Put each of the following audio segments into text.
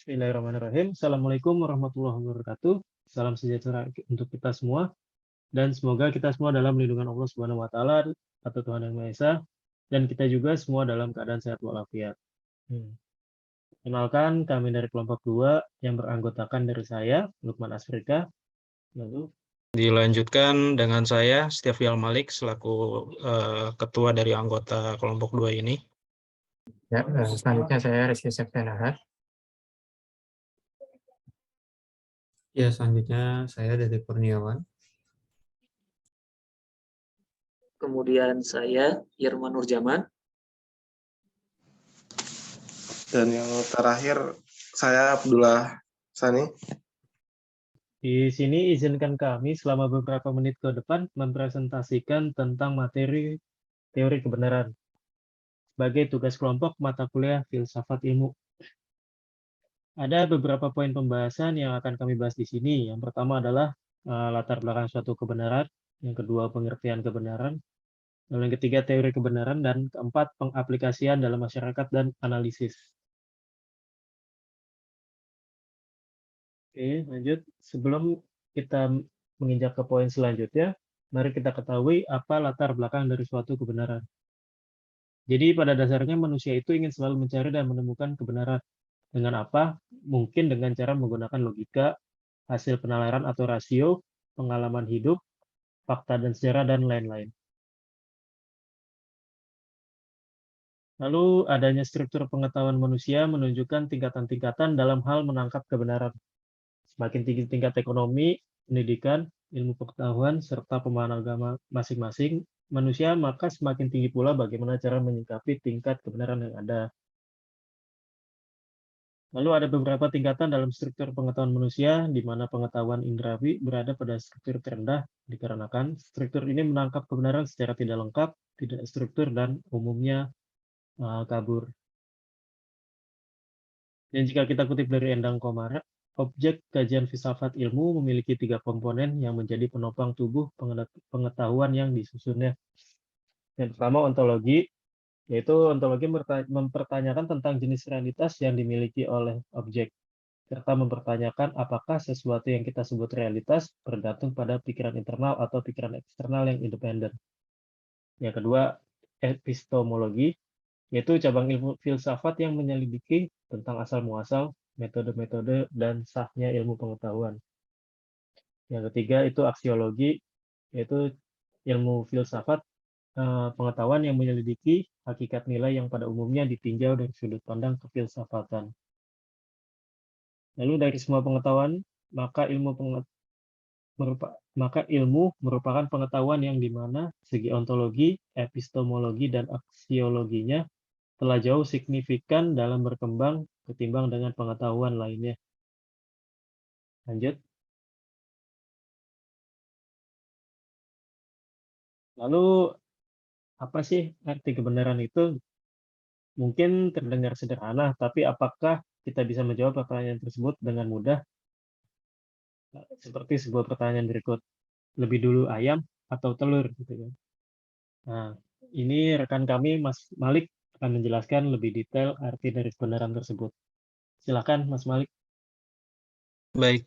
Bismillahirrahmanirrahim. Assalamualaikum warahmatullahi wabarakatuh. Salam sejahtera untuk kita semua dan semoga kita semua dalam lindungan Allah Subhanahu wa taala atau Tuhan Yang Maha Esa dan kita juga semua dalam keadaan sehat walafiat. Kenalkan kami dari kelompok 2 yang beranggotakan dari saya, Lukman Asrika. Lalu Dilanjutkan dengan saya, Setiafial Malik, selaku ketua dari anggota kelompok 2 ini. Ya, selanjutnya saya Rizky Septianahar. Ya, selanjutnya saya Dede Kurniawan. Kemudian saya Irman Nurjaman. Dan yang terakhir saya Abdullah Sani. di sini izinkan kami selama beberapa menit ke depan mempresentasikan tentang materi teori kebenaran sebagai tugas kelompok mata kuliah Filsafat Ilmu. Ada beberapa poin pembahasan yang akan kami bahas di sini. Yang pertama adalah latar belakang suatu kebenaran, yang kedua pengertian kebenaran, lalu yang ketiga teori kebenaran, dan keempat pengaplikasian dalam masyarakat dan analisis. Oke, lanjut. Sebelum kita menginjak ke poin selanjutnya, mari kita ketahui apa latar belakang dari suatu kebenaran. Jadi pada dasarnya manusia itu ingin selalu mencari dan menemukan kebenaran. Dengan apa? Mungkin dengan cara menggunakan logika, hasil penalaran atau rasio, pengalaman hidup, fakta dan sejarah, dan lain-lain. Lalu adanya struktur pengetahuan manusia menunjukkan tingkatan-tingkatan dalam hal menangkap kebenaran. Semakin tinggi tingkat ekonomi, pendidikan, ilmu pengetahuan, serta pemahaman agama masing-masing manusia, maka semakin tinggi pula bagaimana cara menyikapi tingkat kebenaran yang ada. Lalu ada beberapa tingkatan dalam struktur pengetahuan manusia, di mana pengetahuan indrawi berada pada struktur terendah, dikarenakan struktur ini menangkap kebenaran secara tidak lengkap, tidak struktur, dan umumnya kabur. Dan jika kita kutip dari Endang Komara, objek kajian filsafat ilmu memiliki 3 komponen yang menjadi penopang tubuh pengetahuan yang disusunnya. Yang pertama, ontologi, yaitu ontologi mempertanyakan tentang jenis realitas yang dimiliki oleh objek, serta mempertanyakan apakah sesuatu yang kita sebut realitas bergantung pada pikiran internal atau pikiran eksternal yang independen. Yang kedua, epistemologi, yaitu cabang ilmu filsafat yang menyelidiki tentang asal-muasal, metode-metode, dan sahnya ilmu pengetahuan. Yang ketiga itu aksiologi, yaitu ilmu filsafat pengetahuan yang menyelidiki hakikat nilai yang pada umumnya ditinjau dari sudut pandang kefilsafatan. Lalu dari semua pengetahuan, maka ilmu merupakan pengetahuan yang di mana segi ontologi, epistemologi, dan aksiologinya telah jauh signifikan dalam berkembang ketimbang dengan pengetahuan lainnya. Lanjut. Lalu, apa sih arti kebenaran itu? Mungkin terdengar sederhana, tapi apakah kita bisa menjawab pertanyaan tersebut dengan mudah? Seperti sebuah pertanyaan berikut. Lebih dulu ayam atau telur? Gitu kan. Nah, ini rekan kami, Mas Malik, akan menjelaskan lebih detail arti dari kebenaran tersebut. Silakan, Mas Malik. Baik,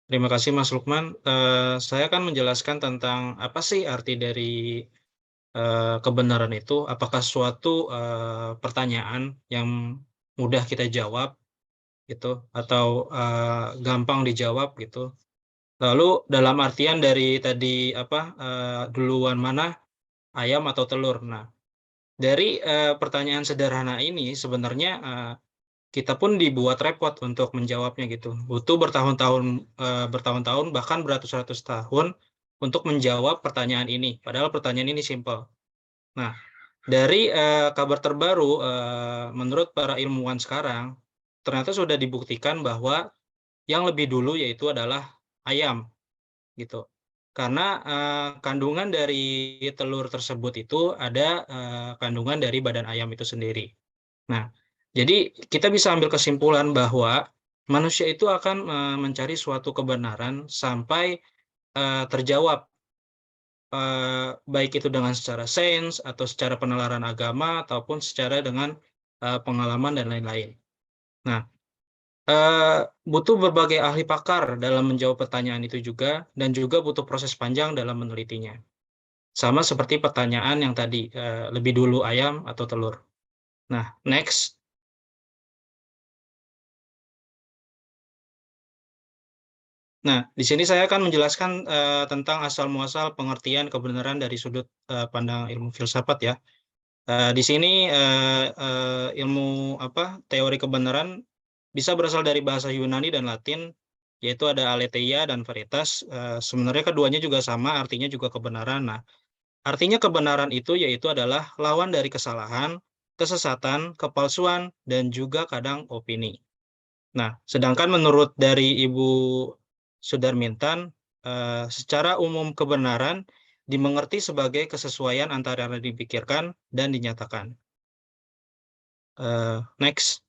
terima kasih Mas Lukman. Saya akan menjelaskan tentang apa sih arti dari kebenaran itu. Apakah suatu pertanyaan yang mudah kita jawab, gitu, atau gampang dijawab, gitu. Lalu dalam artian dari tadi duluan mana ayam atau telur. Nah, dari pertanyaan sederhana ini sebenarnya kita pun dibuat repot untuk menjawabnya gitu. Butuh bertahun-tahun bahkan beratus-ratus tahun untuk menjawab pertanyaan ini. Padahal pertanyaan ini simpel. Nah, dari kabar terbaru menurut para ilmuwan sekarang ternyata sudah dibuktikan bahwa yang lebih dulu yaitu adalah ayam gitu. Karena kandungan dari telur tersebut itu ada kandungan dari badan ayam itu sendiri. Nah, jadi kita bisa ambil kesimpulan bahwa manusia itu akan mencari suatu kebenaran sampai terjawab, baik itu dengan secara sains atau secara penalaran agama ataupun secara dengan pengalaman dan lain-lain. Nah, butuh berbagai ahli pakar dalam menjawab pertanyaan itu juga, dan juga butuh proses panjang dalam menelitinya. Sama seperti pertanyaan yang tadi, lebih dulu ayam atau telur. Nah, next. Nah, di sini saya akan menjelaskan tentang asal-muasal pengertian kebenaran dari sudut pandang ilmu filsafat ya. Di sini ilmu teori kebenaran bisa berasal dari bahasa Yunani dan Latin, yaitu ada aletheia dan veritas. Sebenarnya keduanya juga sama, artinya juga kebenaran. Nah, artinya kebenaran itu yaitu adalah lawan dari kesalahan, kesesatan, kepalsuan, dan juga kadang opini. Nah, sedangkan menurut dari Ibu Sudarmintan, secara umum kebenaran dimengerti sebagai kesesuaian antara yang dipikirkan dan dinyatakan. Next.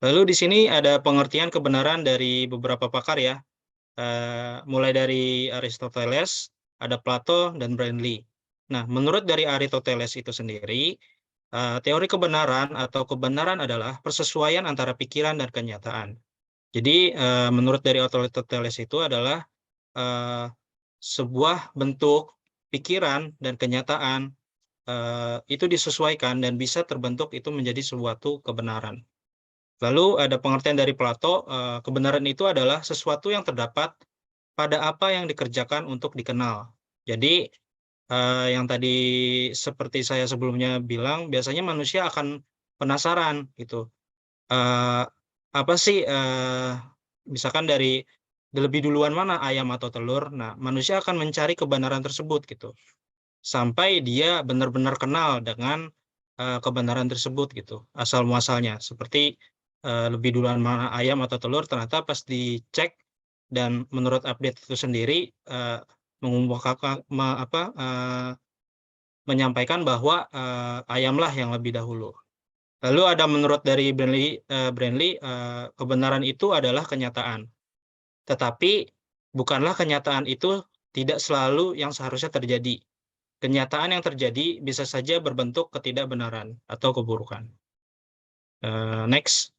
Lalu di sini ada pengertian kebenaran dari beberapa pakar ya, mulai dari Aristoteles, ada Plato, dan Berkeley. Nah, menurut dari Aristoteles itu sendiri, teori kebenaran atau kebenaran adalah persesuaian antara pikiran dan kenyataan. Jadi, menurut dari Aristoteles itu adalah sebuah bentuk pikiran dan kenyataan itu disesuaikan dan bisa terbentuk itu menjadi suatu kebenaran. Lalu ada pengertian dari Plato, kebenaran itu adalah sesuatu yang terdapat pada apa yang dikerjakan untuk dikenal. Jadi, yang tadi seperti saya sebelumnya bilang, biasanya manusia akan penasaran gitu. Apa sih, misalkan dari lebih duluan mana ayam atau telur? Nah, manusia akan mencari kebenaran tersebut gitu, sampai dia benar-benar kenal dengan kebenaran tersebut gitu, asal muasalnya. Seperti lebih duluan mana ayam atau telur, ternyata pas dicek dan menurut update itu sendiri menyampaikan bahwa ayamlah yang lebih dahulu. Lalu ada menurut dari Brandley, kebenaran itu adalah kenyataan. Tetapi bukanlah kenyataan itu tidak selalu yang seharusnya terjadi. Kenyataan yang terjadi bisa saja berbentuk ketidakbenaran atau keburukan. Next.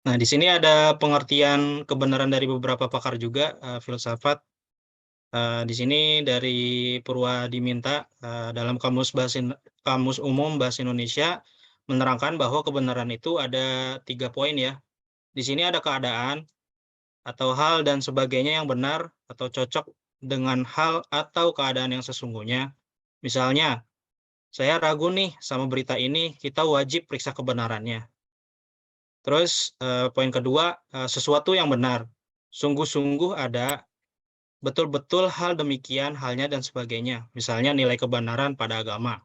Nah, di sini ada pengertian kebenaran dari beberapa pakar juga, filsafat. Di sini dari Purwadiminta, dalam Kamus Umum Bahasa Indonesia, menerangkan bahwa kebenaran itu ada 3 poin ya. Di sini ada keadaan atau hal dan sebagainya yang benar atau cocok dengan hal atau keadaan yang sesungguhnya. Misalnya, saya ragu nih sama berita ini, kita wajib periksa kebenarannya. Terus poin kedua, sesuatu yang benar. Sungguh-sungguh ada, betul-betul hal demikian halnya dan sebagainya. Misalnya nilai kebenaran pada agama.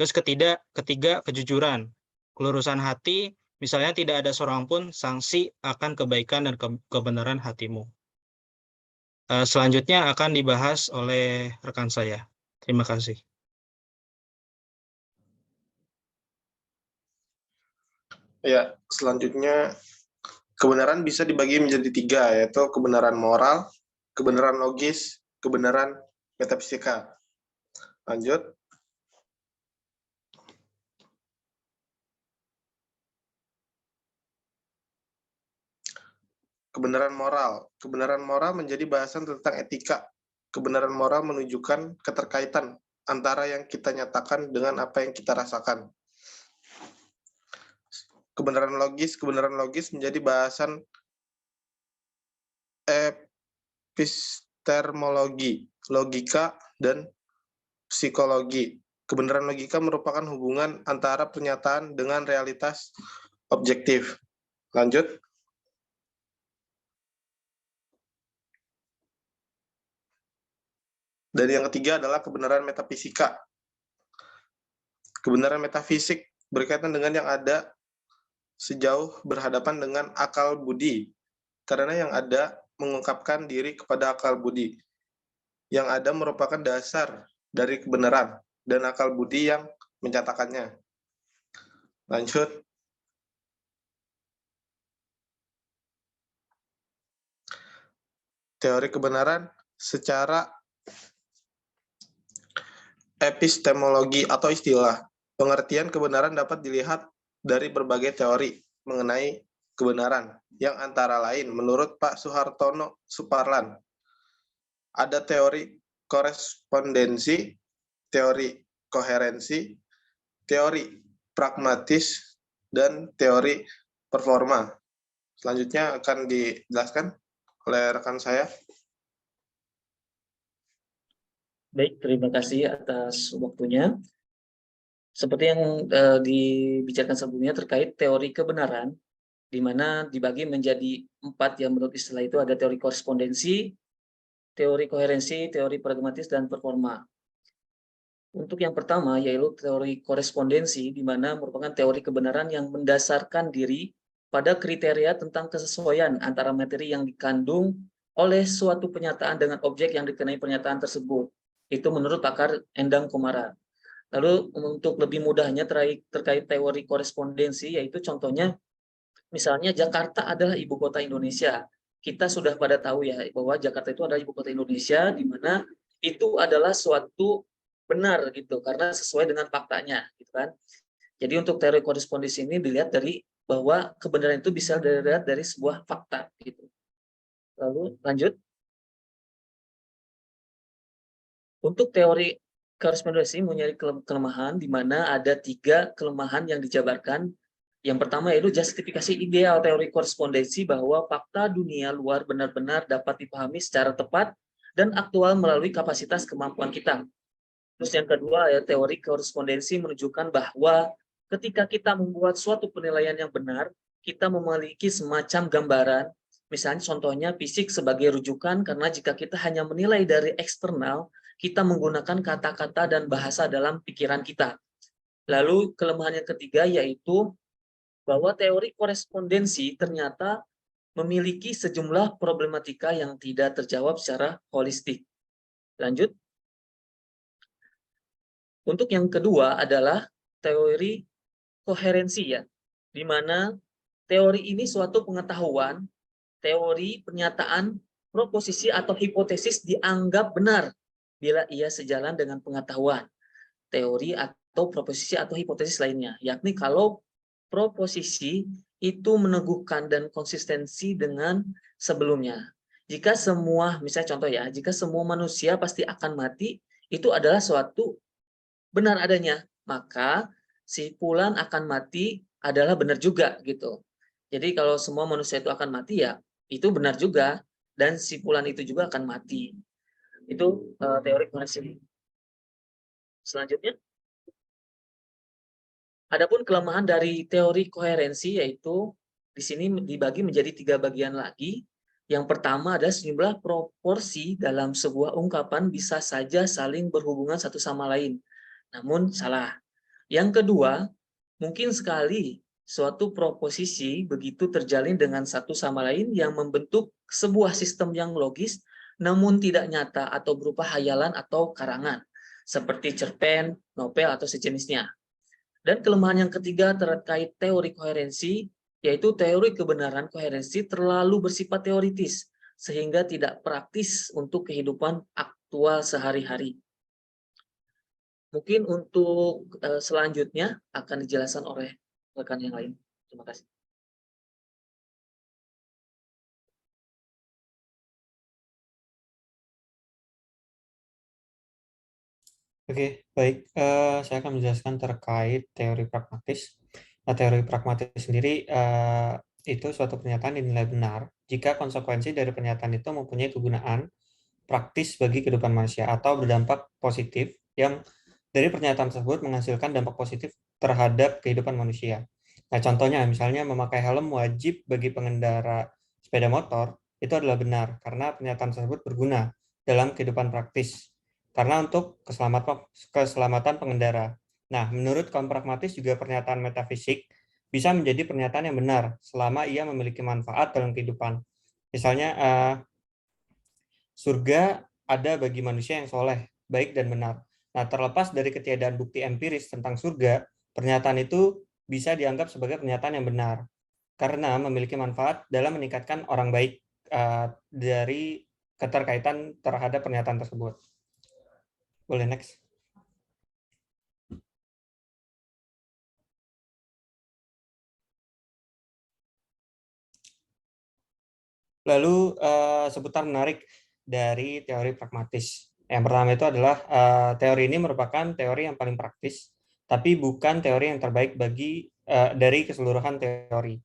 Terus ketiga kejujuran. Kelurusan hati, misalnya tidak ada seorang pun sanksi akan kebaikan dan kebenaran hatimu. Selanjutnya akan dibahas oleh rekan saya. Terima kasih. Ya, selanjutnya kebenaran bisa dibagi menjadi 3, yaitu kebenaran moral, kebenaran logis, kebenaran metafisika. Lanjut. Kebenaran moral. Kebenaran moral menjadi bahasan tentang etika. Kebenaran moral menunjukkan keterkaitan antara yang kita nyatakan dengan apa yang kita rasakan. Kebenaran logis menjadi bahasan epistemologi, logika, dan psikologi. Kebenaran logika merupakan hubungan antara pernyataan dengan realitas objektif. Lanjut. Dan yang ketiga adalah kebenaran metafisika. Kebenaran metafisik berkaitan dengan yang ada sejauh berhadapan dengan akal budi, karena yang ada mengungkapkan diri kepada akal budi. Yang ada merupakan dasar dari kebenaran, dan akal budi yang menyatakannya. Lanjut. teori kebenaran secara epistemologi atau istilah. Pengertian kebenaran dapat dilihat dari berbagai teori mengenai kebenaran, yang antara lain menurut Pak Suhartono Suparlan, ada teori korespondensi, teori koherensi, teori pragmatis, dan teori performa. Selanjutnya akan dijelaskan oleh rekan saya. Baik, terima kasih atas waktunya. Seperti yang dibicarakan sebelumnya terkait teori kebenaran, di mana dibagi menjadi 4 yang menurut istilah itu ada teori korespondensi, teori koherensi, teori pragmatis, dan performa. Untuk yang pertama yaitu teori korespondensi, di mana merupakan teori kebenaran yang mendasarkan diri pada kriteria tentang kesesuaian antara materi yang dikandung oleh suatu pernyataan dengan objek yang dikenai pernyataan tersebut. Itu menurut pakar Endang Komara. Lalu untuk lebih mudahnya terkait teori korespondensi, yaitu contohnya misalnya Jakarta adalah ibu kota Indonesia. Kita sudah pada tahu ya bahwa Jakarta itu adalah ibu kota Indonesia, di mana itu adalah suatu benar gitu karena sesuai dengan faktanya gitu kan. Jadi untuk teori korespondensi ini dilihat dari bahwa kebenaran itu bisa dilihat dari sebuah fakta gitu. Lalu lanjut. Untuk teori korespondensi mempunyai kelemahan, di mana ada 3 kelemahan yang dijabarkan. Yang pertama yaitu justifikasi ideal teori korespondensi bahwa fakta dunia luar benar-benar dapat dipahami secara tepat dan aktual melalui kapasitas kemampuan kita. Terus yang kedua ya teori korespondensi menunjukkan bahwa ketika kita membuat suatu penilaian yang benar, kita memiliki semacam gambaran. Misalnya contohnya fisik sebagai rujukan, karena jika kita hanya menilai dari eksternal, kita menggunakan kata-kata dan bahasa dalam pikiran kita. Lalu kelemahan yang ketiga yaitu bahwa teori korespondensi ternyata memiliki sejumlah problematika yang tidak terjawab secara holistik. Lanjut. Untuk yang kedua adalah teori koherensi ya, di mana teori ini suatu pengetahuan, teori, pernyataan, proposisi atau hipotesis dianggap benar bila ia sejalan dengan pengetahuan, teori atau proposisi atau hipotesis lainnya, yakni kalau proposisi itu meneguhkan dan konsistensi dengan sebelumnya. Jika semua, misalnya contoh ya, jika semua manusia pasti akan mati, itu adalah suatu benar adanya, maka si Fulan akan mati adalah benar juga gitu. Jadi kalau semua manusia itu akan mati ya itu benar juga, dan si Fulan itu juga akan mati. Itu teori koherensi. Selanjutnya, adapun kelemahan dari teori koherensi yaitu di sini dibagi menjadi 3 bagian lagi. Yang pertama ada sejumlah proporsi dalam sebuah ungkapan bisa saja saling berhubungan satu sama lain, namun salah. Yang kedua, mungkin sekali suatu proposisi begitu terjalin dengan satu sama lain yang membentuk sebuah sistem yang logis, namun tidak nyata atau berupa hayalan atau karangan, seperti cerpen, novel, atau sejenisnya. Dan kelemahan yang ketiga terkait teori koherensi, yaitu teori kebenaran koherensi terlalu bersifat teoritis, sehingga tidak praktis untuk kehidupan aktual sehari-hari. Mungkin untuk selanjutnya akan dijelaskan oleh rekan yang lain. Terima kasih. Oke, baik. Saya akan menjelaskan terkait teori pragmatis. Nah, teori pragmatis sendiri itu suatu pernyataan dinilai benar jika konsekuensi dari pernyataan itu mempunyai kegunaan praktis bagi kehidupan manusia atau berdampak positif yang dari pernyataan tersebut menghasilkan dampak positif terhadap kehidupan manusia. Nah, contohnya misalnya memakai helm wajib bagi pengendara sepeda motor itu adalah benar karena pernyataan tersebut berguna dalam kehidupan praktis karena untuk keselamatan pengendara. Nah, menurut kaum pragmatis juga pernyataan metafisik bisa menjadi pernyataan yang benar selama ia memiliki manfaat dalam kehidupan. Misalnya, surga ada bagi manusia yang soleh, baik dan benar. Nah, terlepas dari ketiadaan bukti empiris tentang surga, pernyataan itu bisa dianggap sebagai pernyataan yang benar karena memiliki manfaat dalam meningkatkan orang baik dari keterkaitan terhadap pernyataan tersebut. Boleh next. Lalu seputar menarik dari teori pragmatis. Yang pertama itu adalah teori ini merupakan teori yang paling praktis, tapi bukan teori yang terbaik dari keseluruhan teori.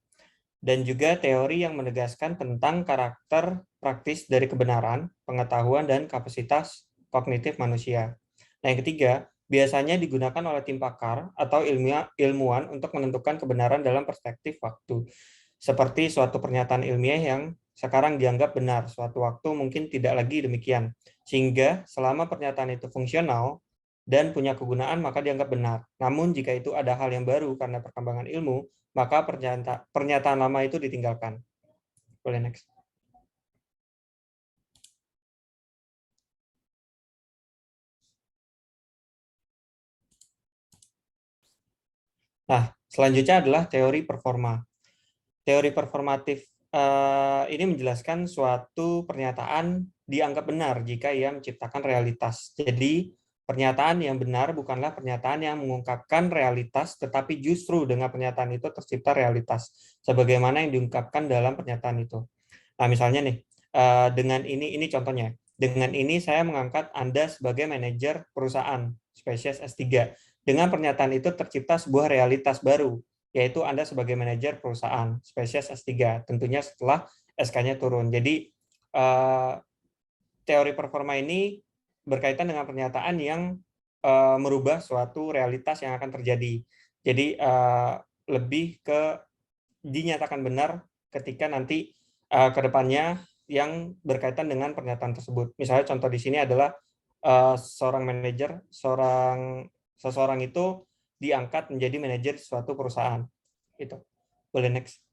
Dan juga teori yang menegaskan tentang karakter praktis dari kebenaran, pengetahuan, dan kapasitas kognitif manusia. Nah, yang ketiga, biasanya digunakan oleh tim pakar atau ilmuwan untuk menentukan kebenaran dalam perspektif waktu. Seperti suatu pernyataan ilmiah yang sekarang dianggap benar, suatu waktu mungkin tidak lagi demikian. Sehingga selama pernyataan itu fungsional dan punya kegunaan, maka dianggap benar. Namun jika itu ada hal yang baru karena perkembangan ilmu, maka pernyataan lama itu ditinggalkan. Boleh next. Nah, selanjutnya adalah teori performa. Teori performatif ini menjelaskan suatu pernyataan dianggap benar jika ia menciptakan realitas. Jadi, pernyataan yang benar bukanlah pernyataan yang mengungkapkan realitas, tetapi justru dengan pernyataan itu tercipta realitas, sebagaimana yang diungkapkan dalam pernyataan itu. Nah, misalnya nih, dengan ini contohnya. Dengan ini saya mengangkat Anda sebagai manajer perusahaan spesies S3. Dengan pernyataan itu tercipta sebuah realitas baru, yaitu Anda sebagai manajer perusahaan spesies S3, tentunya setelah SK-nya turun. Jadi, teori performa ini berkaitan dengan pernyataan yang merubah suatu realitas yang akan terjadi. Jadi, lebih ke dinyatakan benar ketika nanti ke depannya yang berkaitan dengan pernyataan tersebut. Misalnya contoh di sini adalah seorang manajer, seseorang itu diangkat menjadi manajer suatu perusahaan. Itu. Boleh next.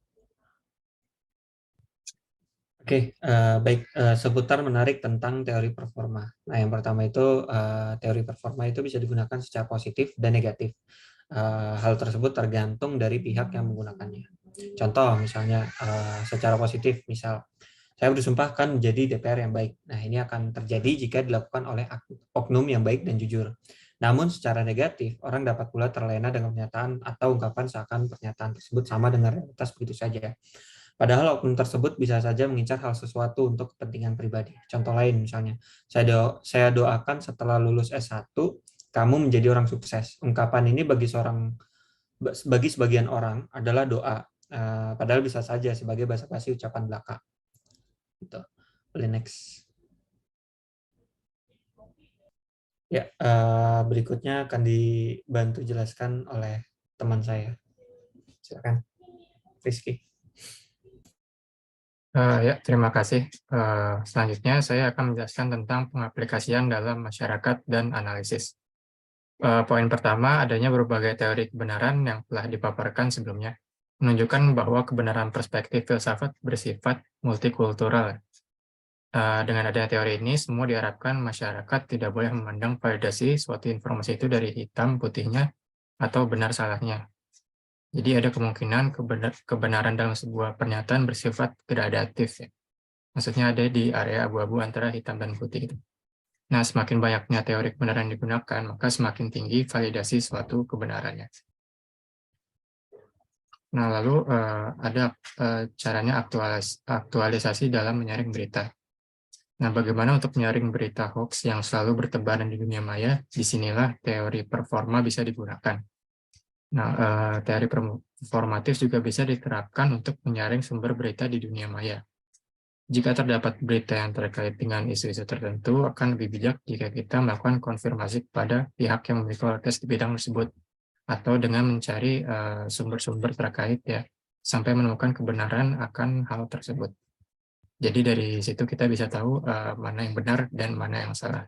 Oke, baik. Seputar menarik tentang teori performa. Nah, yang pertama itu teori performa itu bisa digunakan secara positif dan negatif. Hal tersebut tergantung dari pihak yang menggunakannya. Contoh, misalnya secara positif, misal saya bersumpah akan menjadi DPR yang baik. Nah, ini akan terjadi jika dilakukan oleh oknum yang baik dan jujur. Namun secara negatif, orang dapat pula terlena dengan pernyataan atau ungkapan seakan pernyataan tersebut sama dengan realitas begitu saja. Padahal oknum tersebut bisa saja mengincar hal sesuatu untuk kepentingan pribadi. Contoh lain misalnya, saya doakan setelah lulus S1, kamu menjadi orang sukses. Ungkapan ini bagi sebagian orang adalah doa, padahal bisa saja sebagai basa-basi ucapan belaka. Gitu. Boleh next. Ya, berikutnya akan dibantu jelaskan oleh teman saya. Silakan, Rizky. Ya, terima kasih. Selanjutnya saya akan menjelaskan tentang pengaplikasian dalam masyarakat dan analisis. Poin pertama, adanya berbagai teori kebenaran yang telah dipaparkan sebelumnya, menunjukkan bahwa kebenaran perspektif filsafat bersifat multikultural. Dengan adanya teori ini, semua diharapkan masyarakat tidak boleh memandang validasi suatu informasi itu dari hitam putihnya atau benar salahnya. Jadi ada kemungkinan kebenaran dalam sebuah pernyataan bersifat gradatif. Ya. Maksudnya ada di area abu-abu antara hitam dan putih. Nah, semakin banyaknya teori kebenaran digunakan, maka semakin tinggi validasi suatu kebenarannya. Nah, lalu ada caranya aktualisasi dalam menyaring berita. Nah, bagaimana untuk menyaring berita hoax yang selalu bertebaran di dunia maya? Disinilah teori performa bisa digunakan. Nah, teori performatif juga bisa diterapkan untuk menyaring sumber berita di dunia maya. Jika terdapat berita yang terkait dengan isu-isu tertentu, akan lebih bijak jika kita melakukan konfirmasi kepada pihak yang memiliki kualitas di bidang tersebut, atau dengan mencari sumber-sumber terkait ya, sampai menemukan kebenaran akan hal tersebut. Jadi dari situ kita bisa tahu mana yang benar dan mana yang salah.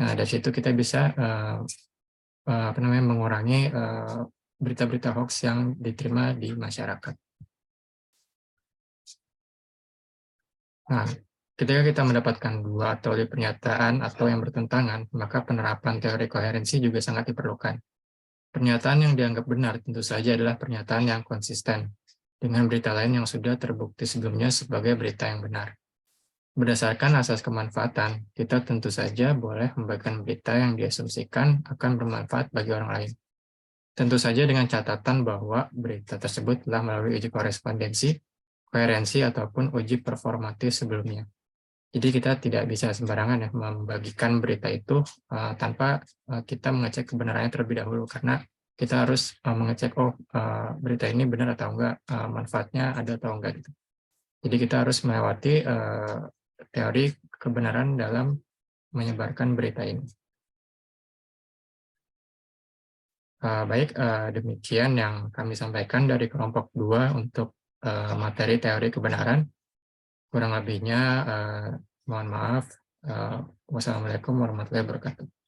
Nah, dari situ kita bisa mengurangi berita-berita hoax yang diterima di masyarakat. Nah, ketika kita mendapatkan dua atau lebih pernyataan atau yang bertentangan, maka penerapan teori koherensi juga sangat diperlukan. Pernyataan yang dianggap benar tentu saja adalah pernyataan yang konsisten dengan berita lain yang sudah terbukti sebelumnya sebagai berita yang benar. Berdasarkan asas kemanfaatan, kita tentu saja boleh membagikan berita yang diasumsikan akan bermanfaat bagi orang lain. Tentu saja dengan catatan bahwa berita tersebut telah melalui uji korespondensi, koherensi, ataupun uji performatif sebelumnya. Jadi kita tidak bisa sembarangan ya membagikan berita itu tanpa kita mengecek kebenarannya terlebih dahulu, karena kita harus mengecek berita ini benar atau enggak, manfaatnya ada atau enggak gitu. Jadi kita harus melewati teori kebenaran dalam menyebarkan berita ini. Baik, demikian yang kami sampaikan dari kelompok 2 untuk materi teori kebenaran. Kurang lebihnya mohon maaf. Wassalamualaikum warahmatullahi wabarakatuh.